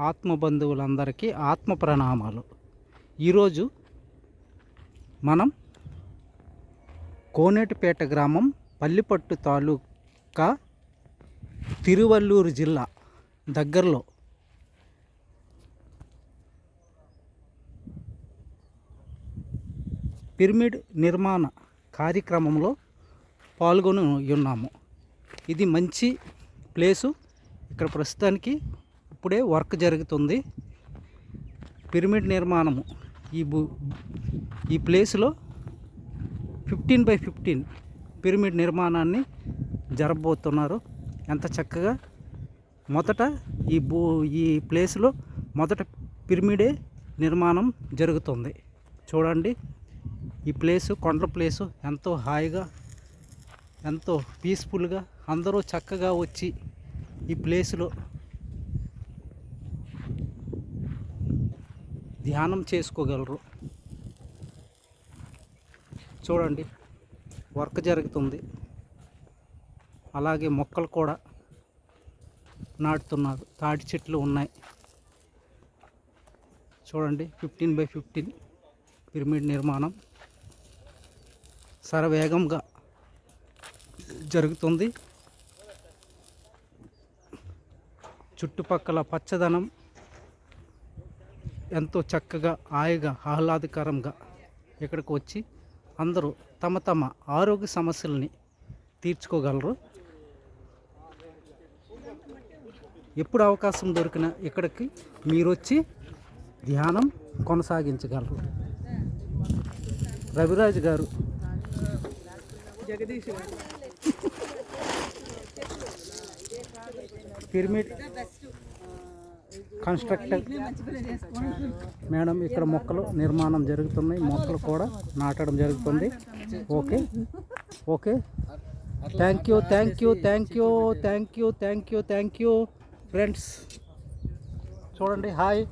ఆత్మ బంధువులందరికీ ఆత్మ ప్రణామాలు. ఈరోజు మనం కోనేటిపేట గ్రామం, పల్లిపట్టు తాలూకా, తిరువల్లూరు జిల్లా దగ్గరలో పిరమిడ్ నిర్మాణ కార్యక్రమంలో పాల్గొని ఉన్నాము. ఇది మంచి ప్లేసు. ఇక్కడ ప్రస్తుతానికి ఇప్పుడే వర్క్ జరుగుతుంది. పిరమిడ్ నిర్మాణము ఈ ప్లేస్లో 15x15 పిరమిడ్ నిర్మాణాన్ని జరపబోతున్నారు. ఎంత చక్కగా మొదట ఈ ప్లేస్లో మొదట పిరమిడే నిర్మాణం జరుగుతుంది. చూడండి, ఈ ప్లేసు కొండల ప్లేసు ఎంతో హాయిగా, ఎంతో పీస్ఫుల్గా అందరూ చక్కగా వచ్చి ఈ ప్లేసులో ధ్యానం చేసుకోగలరు. చూడండి, వర్క్ జరుగుతుంది. అలాగే మొక్కలు కూడా నాటుతున్నారు. తాటి చెట్లు ఉన్నాయి. చూడండి, 15x15 పిరమిడ్ నిర్మాణం శరవేగంగా జరుగుతుంది. చుట్టుపక్కల పచ్చదనం ఎంతో చక్కగా, హాయిగా, ఆహ్లాదకరంగా ఇక్కడికి వచ్చి అందరూ తమ తమ ఆరోగ్య సమస్యల్ని తీర్చుకోగలరు. ఎప్పుడు అవకాశం దొరికినా ఇక్కడికి మీరు వచ్చి ధ్యానం కొనసాగించగలరు. రవిరాజు గారు, జగదీష్ పిరమిడ్ కన్స్ట్రక్టర్ మేడం, ఇక్కడ మొక్కలు నిర్మాణం జరుగుతున్నాయి. మొక్కలు కూడా నాటడం జరుగుతుంది. Okay okay, thank you thank you thank you thank you thank you thank you friends. చూడండి, హాయ్.